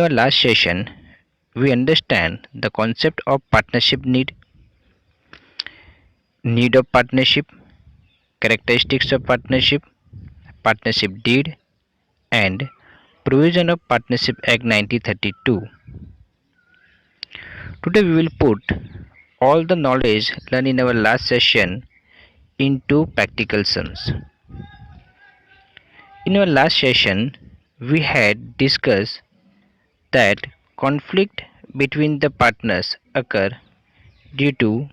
our last session, we understand the concept of partnership need of partnership, characteristics of partnership, partnership deed, and provision of Partnership Act 1932. Today we will put all the knowledge learned in our last session into practical sums. In our last session, we had discussed that conflict between the partners occur due to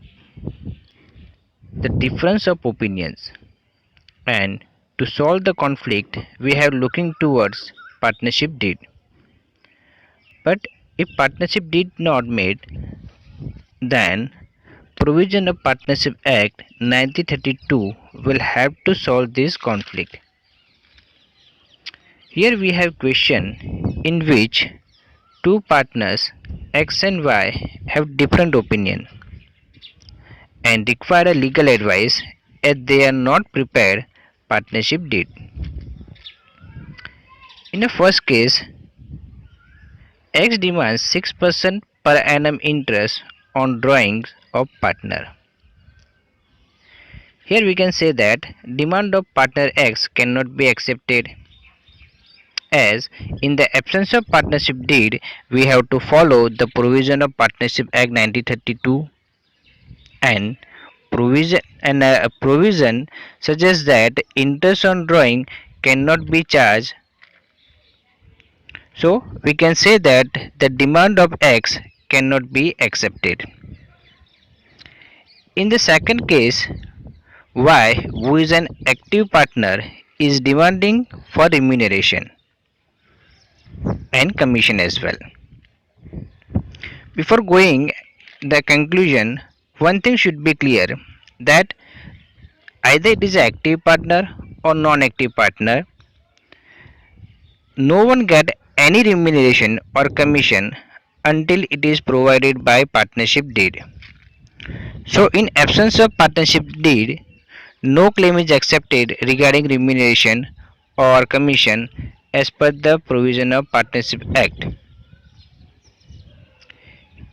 the difference of opinions, and to solve the conflict we have looking towards partnership deed. But if partnership deed not made, then provision of Partnership Act 1932 will have to solve this conflict. Here we have question in which two partners X and Y have different opinion and require a legal advice as they are not prepared partnership deed. In the first case, X demands 6% per annum interest on drawings of partner. Here we can say that demand of partner X cannot be accepted, as in the absence of partnership deed we have to follow the provision of Partnership Act 1932, and provision suggests that interest on drawing cannot be charged. So we can say that the demand of X cannot be accepted. In the second case, Y, who is an active partner, is demanding for remuneration and commission as well. Before going the conclusion, one thing should be clear, that either it is an active partner or non-active partner, no one get any remuneration or commission until it is provided by partnership deed. So in absence of partnership deed, no claim is accepted regarding remuneration or commission as per the provision of Partnership Act.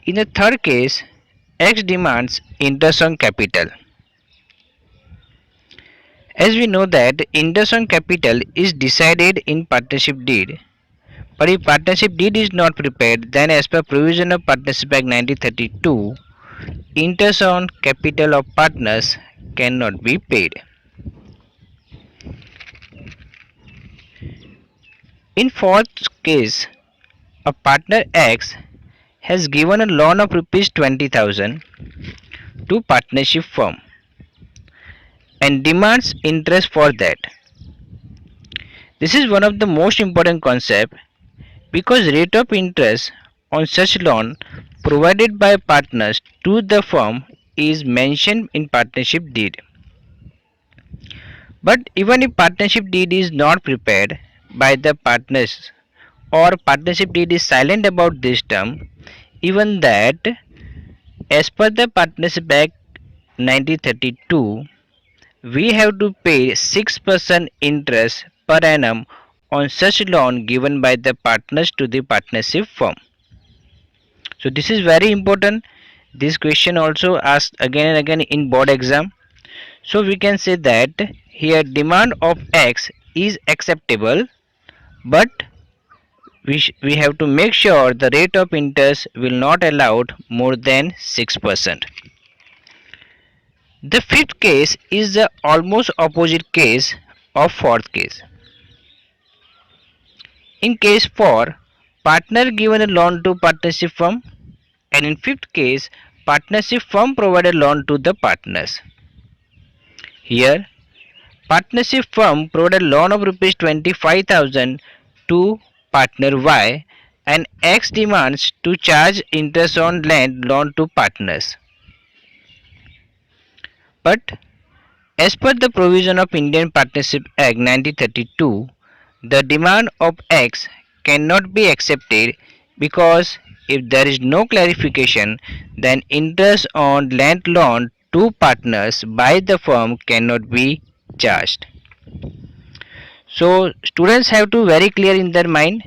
In the third case, X demands interest on capital. As we know that interest on capital is decided in partnership deed, but if partnership deed is not prepared, then as per provision of Partnership Act 1932, interest on capital of partners cannot be paid. In fourth case, a partner X has given a loan of rupees 20,000 to partnership firm and demands interest for that. This is one of the most important concepts, because rate of interest on such loan provided by partners to the firm is mentioned in partnership deed. But even if partnership deed is not prepared by the partners, or partnership deed is silent about this term, even that, as per the Partnership Act 1932, we have to pay 6% interest per annum on such loan given by the partners to the partnership firm. So this is very important. This question also asked again and again in board exam. So we can say that here demand of X is acceptable, but we have to make sure the rate of interest will not allowed more than 6%. The fifth case is the almost opposite case of fourth case. In case 4, partner given a loan to partnership firm, and in fifth case, partnership firm provided loan to the partners. Here, partnership firm provided loan of rupees 25,000 to partner Y, and X demands to charge interest on land loan to partners. But as per the provision of Indian Partnership Act 1932, the demand of X cannot be accepted, because if there is no clarification, then interest on land loan to partners by the firm cannot be charged. So students have to very clear in their mind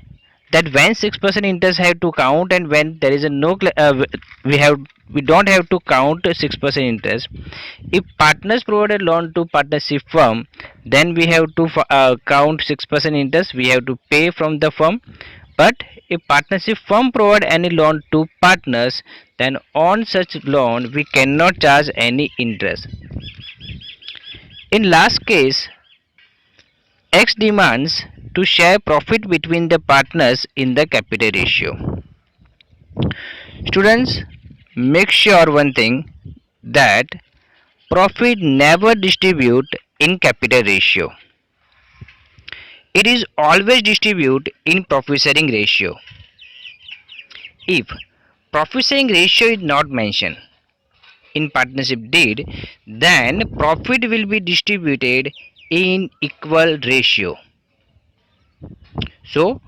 that when 6% interest have to count, and when there is a no we have we don't have to count 6% interest. If partners provide a loan to partnership firm, then we have to count 6% interest we have to pay from the firm. But if partnership firm provide any loan to partners, then on such loan we cannot charge any interest. In last case, X demands to share profit between the partners in the capital ratio. Students, make sure one thing, that profit never distribute in capital ratio. It is always distribute in profit sharing ratio. If profit sharing ratio is not mentioned in partnership deed, then profit will be distributed in equal ratio. So,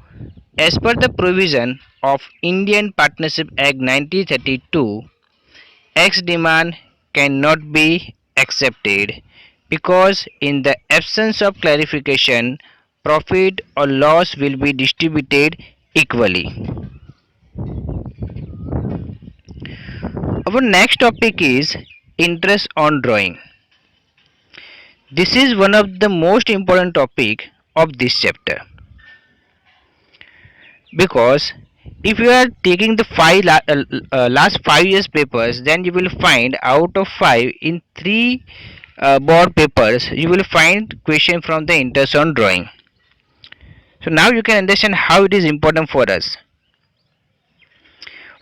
as per the provision of Indian Partnership Act 1932, X demand cannot be accepted because in the absence of clarification, profit or loss will be distributed equally. Our next topic is interest on drawing. This is one of the most important topic of this chapter, because if you are taking the last 5 years papers, then you will find out of 5 in 3 board papers you will find question from the interest on drawing. So now you can understand how it is important for us.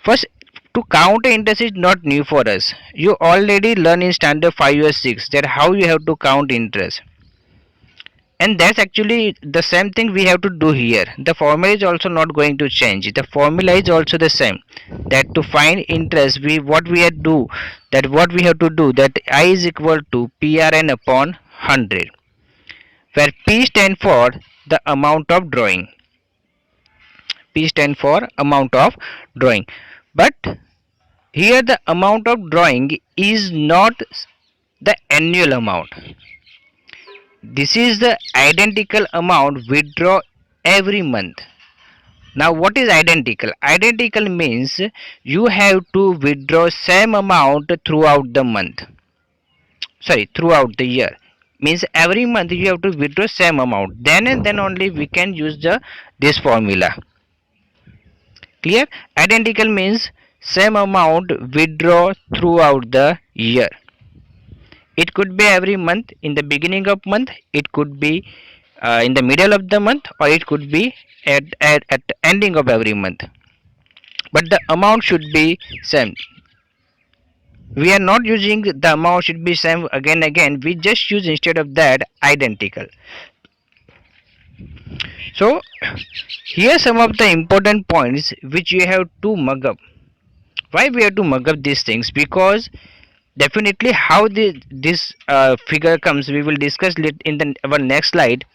First, to count interest is not new for us. You already learn in standard 5 or 6 that how you have to count interest, and that's actually the same thing we have to do here. The formula is also not going to change. The formula is also the same, that to find interest we what we have to do, that I is equal to PRN upon 100, where P stand for the amount of drawing. P stand for amount of drawing. But here the amount of drawing is not the annual amount. This is the identical amount withdraw every month. Now what is identical? Identical means you have to withdraw same amount throughout the month. Sorry, throughout the year. Means every month you have to withdraw same amount. Then and then only we can use this formula. Clear? Identical means same amount withdraw throughout the year. It could be every month, in the beginning of month, it could be in the middle of the month, or it could be at the ending of every month. But the amount should be same. We are not using the amount should be same again. We just use instead of that identical. So here some of the important points which you have to mug up. Why we have to mug up these things? Because definitely how this figure comes we will discuss it in our next slide.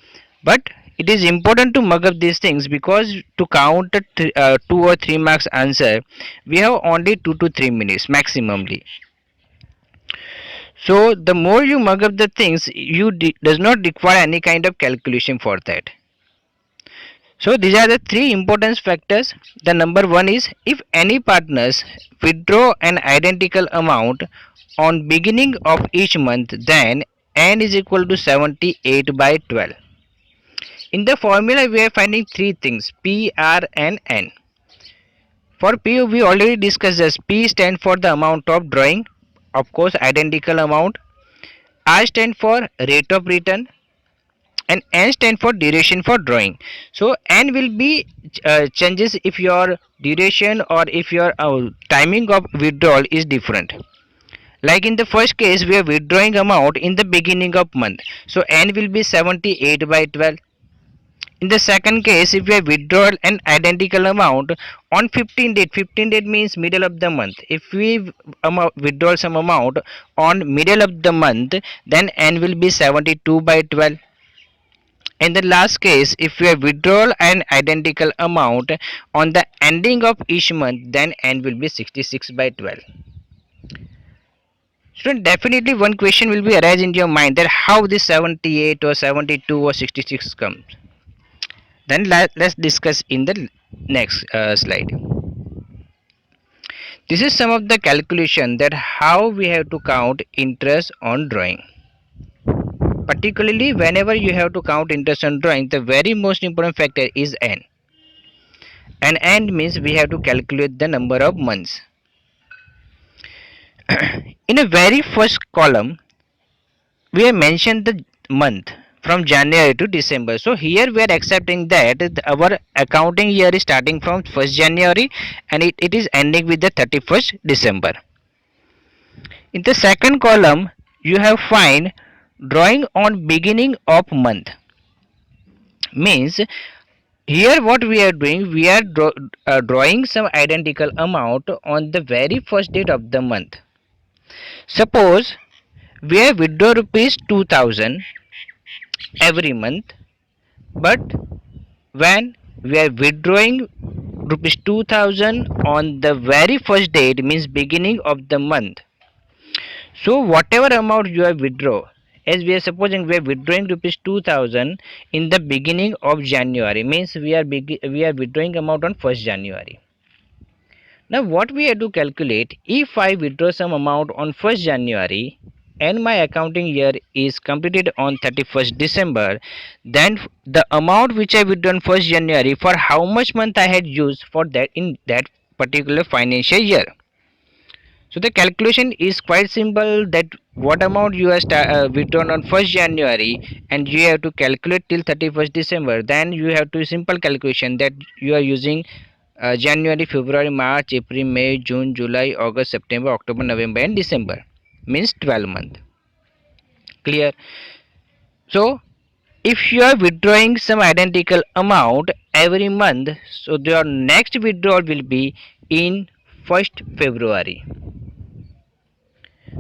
But it is important to mug up these things, because to count 2 or 3 marks answer we have only 2 to 3 minutes maximumly. So the more you mug up the things, you does not require any kind of calculation for that. So these are the 3 important factors. The number 1 is, if any partners withdraw an identical amount on beginning of each month, then n is equal to 78 by 12. In the formula we are finding 3 things, P, R and N. For P we already discussed this. P stand for the amount of drawing, of course identical amount. R stand for rate of return, and N stand for duration for drawing. So N will be changes if your duration or if your timing of withdrawal is different. Like in the first case we are withdrawing amount in the beginning of month, so N will be 78 by 12. In the second case, if we have withdrawn an identical amount on 15 date, 15 date means middle of the month. If we withdraw some amount on middle of the month, then N will be 72 by 12. In the last case, if we have withdrawn an identical amount on the ending of each month, then N will be 66 by 12. Student, definitely one question will be arise in your mind, that how this 78 or 72 or 66 comes. Then let's discuss in the next slide. This is some of the calculation that how we have to count interest on drawing. Particularly whenever you have to count interest on drawing, the very most important factor is n. And n means we have to calculate the number of months. In a very first column, we have mentioned the month from January to December. So here we are accepting that our accounting year is starting from 1st January and it is ending with the 31st December. In the second column, you have find drawing on beginning of month. Means here what we are doing, we are drawing some identical amount on the very first date of the month. Suppose we have withdraw rupees 2000 every month, but when we are withdrawing rupees 2000 on the very first date, means beginning of the month, so whatever amount you have withdraw, as we are supposing we are withdrawing rupees 2000 in the beginning of January, means we are withdrawing amount on 1st January. Now what we have to calculate, if I withdraw some amount on 1st January and my accounting year is completed on 31st December, then the amount which I withdrawn 1st January, for how much month I had used for that in that particular financial year. So the calculation is quite simple, that what amount you have withdrawn on 1st January and you have to calculate till 31st December, then you have to simple calculation that you are using January, February, March, April, May, June, July, August, September, October, November and December, means 12 month. Clear? So if you are withdrawing some identical amount every month, so your next withdrawal will be in 1st February.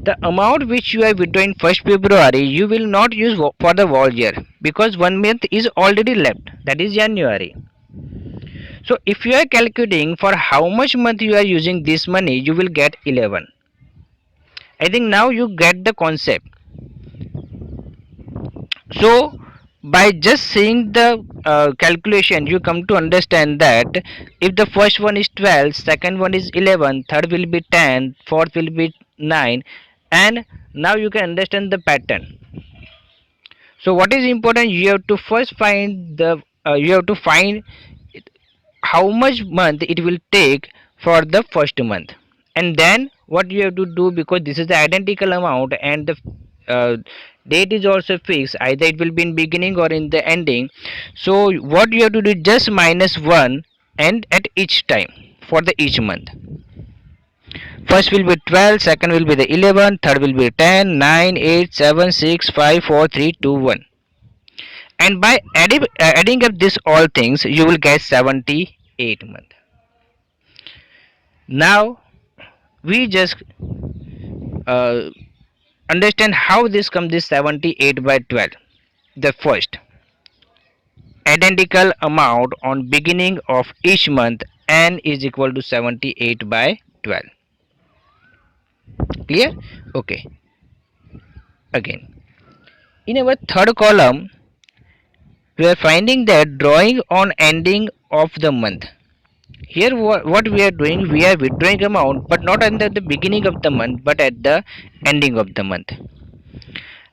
The amount which you are withdrawing 1st February, you will not use for the whole year, because 1 month is already left, that is January. So if you are calculating for how much month you are using this money, you will get 11. I think now you get the concept. So by just seeing the calculation, you come to understand that if the first one is 12, second one is 11, third will be 10, fourth will be 9, and now you can understand the pattern. So what is important, you have to first find the you have to find how much month it will take for the first month, and then what you have to do, because this is the identical amount and the date is also fixed, either it will be in beginning or in the ending. So what you have to do, just minus 1 and at each time for the each month. First will be 12, second will be the 11, third will be 10, 9, 8, 7, 6, 5, 4, 3, 2, 1. And by adding up this all things, you will get 78 month. Now we just uh, understand how this comes, this 78 by 12. The first identical amount on beginning of each month, n is equal to 78 by 12. Clear? Okay. Again, in our third column, we are finding that drawing on ending of the month. Here what we are doing, we are withdrawing amount, but not at the beginning of the month, but at the ending of the month.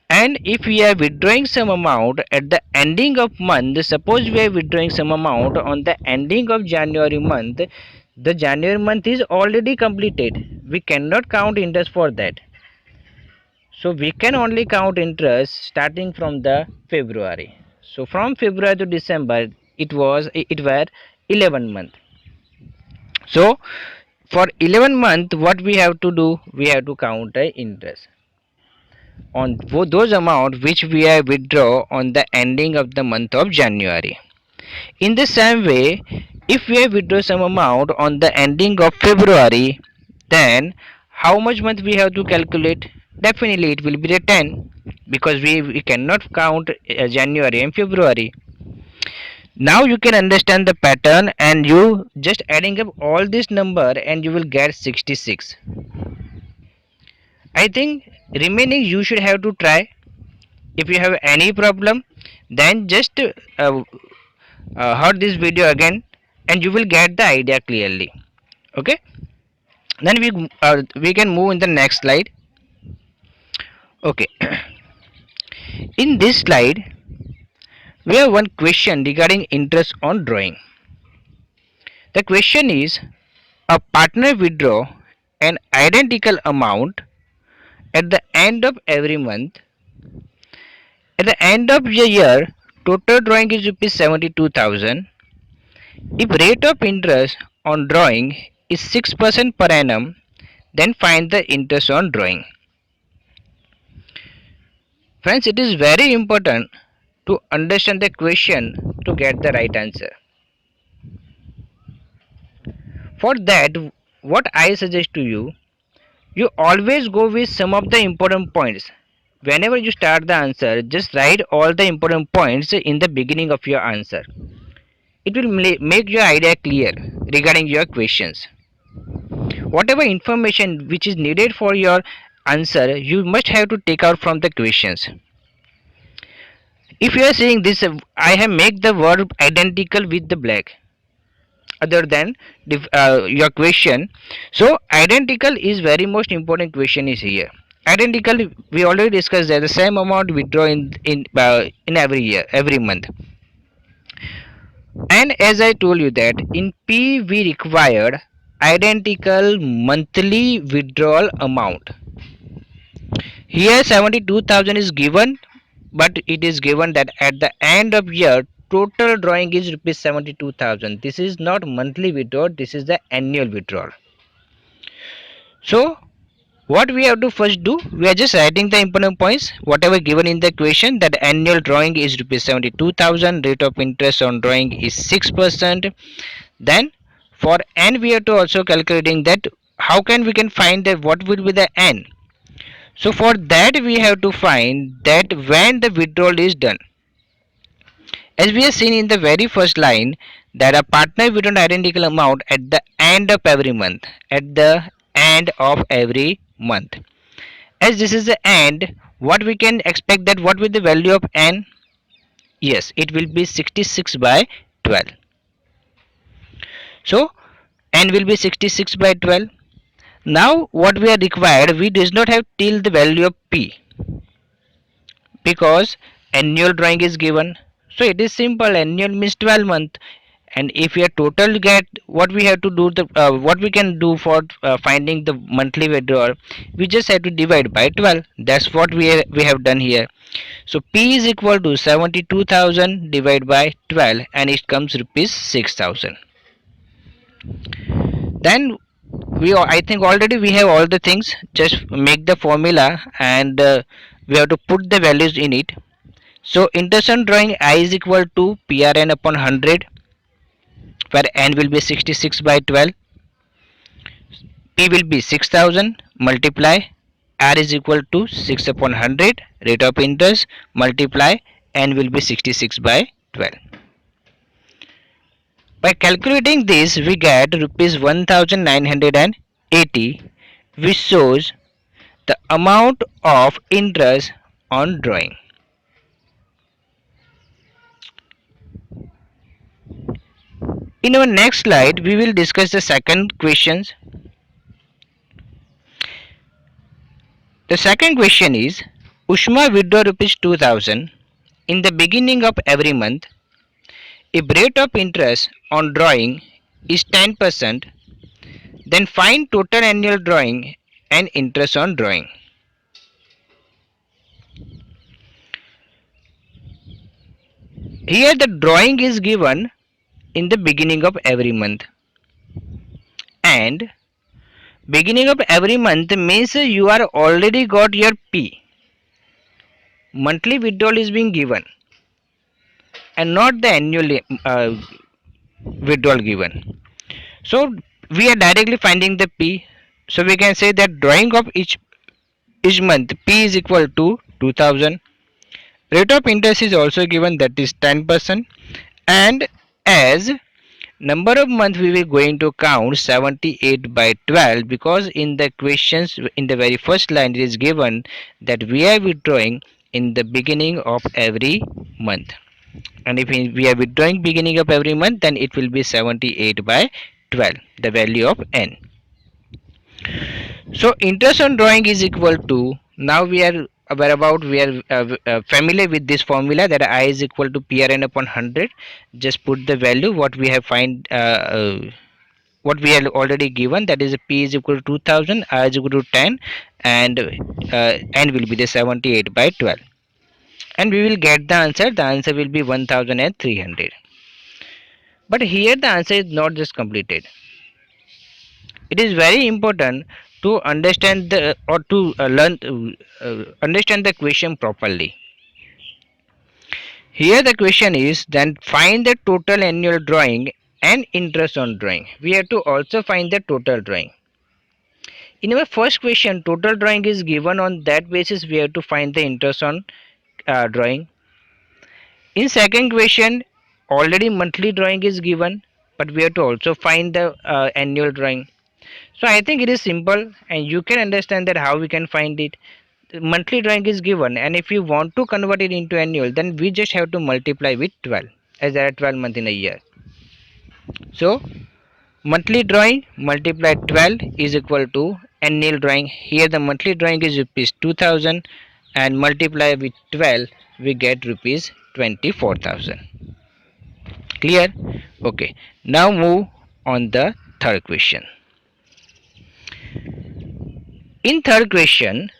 And if we are withdrawing some amount at the ending of month, suppose we are withdrawing some amount on the ending of January month, the January month is already completed, we cannot count interest for that. So we can only count interest starting from the February. So from February to December, it were 11 month. So for 11 month, what we have to do, we have to count the interest on those amount which we have withdraw on the ending of the month of January. In the same way, if we have withdraw some amount on the ending of February, then how much month we have to calculate? Definitely it will be the 10, because we cannot count January and February. Now you can understand the pattern, and you just adding up all this number and you will get 66. I think remaining you should have to try. If you have any problem, then just heard this video again, and you will get the idea clearly. Okay, then we can move in the next slide. Okay, in this slide we have one question regarding interest on drawing. The question is, a partner withdraw an identical amount at the end of every month. At the end of the year, total drawing is rupees 72,000. If rate of interest on drawing is 6% per annum, then find the interest on drawing. Friends, it is very important to understand the question to get the right answer. For that, what I suggest to you, you always go with some of the important points. Whenever you start the answer, just write all the important points in the beginning of your answer. It will make your idea clear regarding your questions. Whatever information which is needed for your answer, you must have to take out from the questions. If you are saying this, I have made the word identical with the black other than your question. So identical is very most important question is here. Identical, we already discussed that the same amount withdraw in every year, every month. And as I told you that in P we required identical monthly withdrawal amount. Here 72,000 is given, but it is given that at the end of year total drawing is rupees 72,000. This is not monthly withdrawal, this is the annual withdrawal. So what we have to first do, we are just writing the important points whatever given in the question, that annual drawing is rupees 72,000, rate of interest on drawing is 6%. Then for n we have to also calculating that how can we can find that what will be the n. So for that we have to find that when the withdrawal is done. As we have seen in the very first line, that a partner withdraw an identical amount at the end of every month. At the end of every month. As this is the end, what we can expect that what will the value of n? Yes, it will be 66 by 12. So n will be 66 by 12. Now what we are required, we does not have till the value of p because annual drawing is given. So it is simple, annual means 12 month, and if we are total get what we have to do, the what we can do for finding the monthly withdrawal, we just have to divide by 12. That's what we have done here. So p is equal to 72,000 divided by 12 and it comes rupees 6,000. Then I think already we have all the things, just make the formula and we have to put the values in it. So interest on drawing I is equal to PRN upon 100, where n will be 66 by 12. P will be 6,000 multiply R is equal to 6 upon 100, rate of interest multiply n will be 66 by 12. By calculating this, we get rupees 1980, which shows the amount of interest on drawing. In our next slide, we will discuss the second questions. The second question is, Ushma withdraw rupees 2,000 in the beginning of every month. If rate of interest on drawing is 10%, then find total annual drawing and interest on drawing. Here the drawing is given in the beginning of every month, and beginning of every month means you are already got your P. Monthly withdrawal is being given and not the annual withdrawal given. So we are directly finding the P. So we can say that drawing of each month P is equal to 2000. Rate of interest is also given, that is 10%, and as number of months we will going to count 78 by 12 because in the questions in the very first line it is given that we are withdrawing in the beginning of every month. and if we are withdrawing beginning of every month, then it will be 78 by 12, the value of n. So interest on drawing is equal to, now we are aware about, we are familiar with this formula that I is equal to PRN upon 100. Just put the value what we have find what we have already given, that is P is equal to 2000, R is equal to 10, and N will be the 78 by 12, and we will get the answer. The answer will be 1300. But here the answer is not just completed. It is very important to understand the, or to learn understand the question properly. Here the question is, then find the total annual drawing and interest on drawing. We have to also find the total drawing. In our first question, total drawing is given. On that basis we have to find the interest on drawing. In second question, already monthly drawing is given, but we have to also find the annual drawing. So I think it is simple, and you can understand that how we can find it. The monthly drawing is given, and if you want to convert it into annual, then we just have to multiply with 12, as there are 12 months in a year. So monthly drawing multiplied 12 is equal to annual drawing. Here the monthly drawing is rupees 2000, and multiply with 12 we get rupees 24,000. Clear? Okay. Now move on the third question. In third question,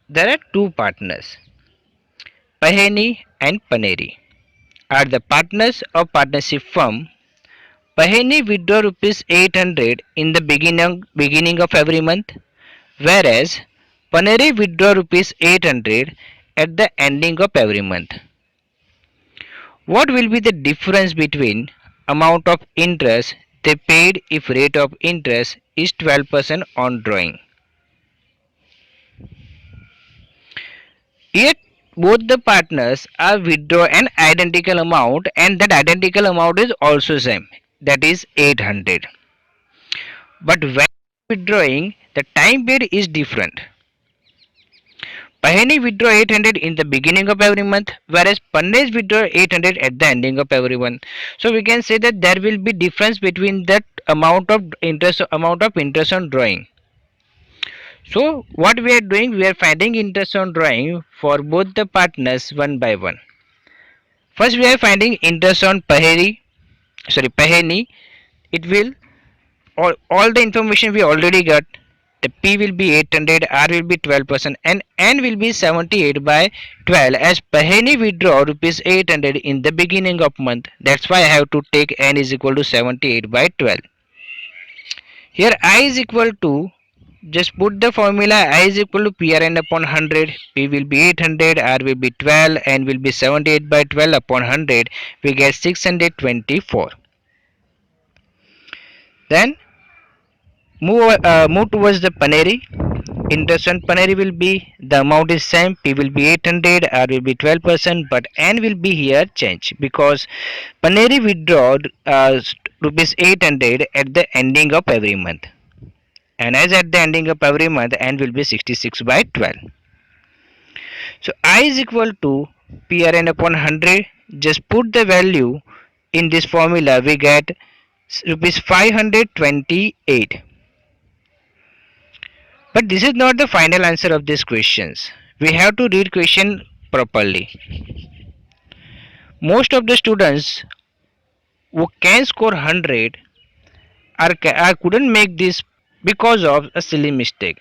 there are two partners, Paheni and Paneri are the partners of partnership firm. Paheni withdraw rupees 800 in the beginning of every month, whereas Paneri withdraw rupees 800 at the ending of every month. What will be the difference between amount of interest they paid if rate of interest is 12% on drawing? Yet both the partners are withdraw an identical amount, and that identical amount is also same, that is 800. But when withdrawing, the time period is different. Paheni withdraw 800 in the beginning of every month, whereas Pannej withdraw 800 at the ending of every month. So we can say that there will be difference between that amount of interest on drawing. So what we are doing, we are finding interest on drawing for both the partners one by one. First we are finding interest on Paheni. It will, all the information we already got. The P will be 800, R will be 12%, and N will be 78 by 12, as Paheni withdraw rupees 800 in the beginning of month. That's why I have to take N is equal to 78 by 12. Here I is equal to, just put the formula, I is equal to PRN upon 100. P will be 800, R will be 12, N will be 78 by 12 upon 100. We get 624. Then move towards the Paneri. Interest on Paneri will be, the amount is same, P will be 800, R will be 12%, but N will be here change, because Paneri withdrawed rupees 800 at the ending of every month, and as at the ending of every month, N will be 66 by 12. So I is equal to PRN upon 100. Just put the value in this formula, we get rupees 528. But this is not the final answer of these questions. We have to read question properly. Most of the students who can score 100 couldn't make this because of a silly mistake.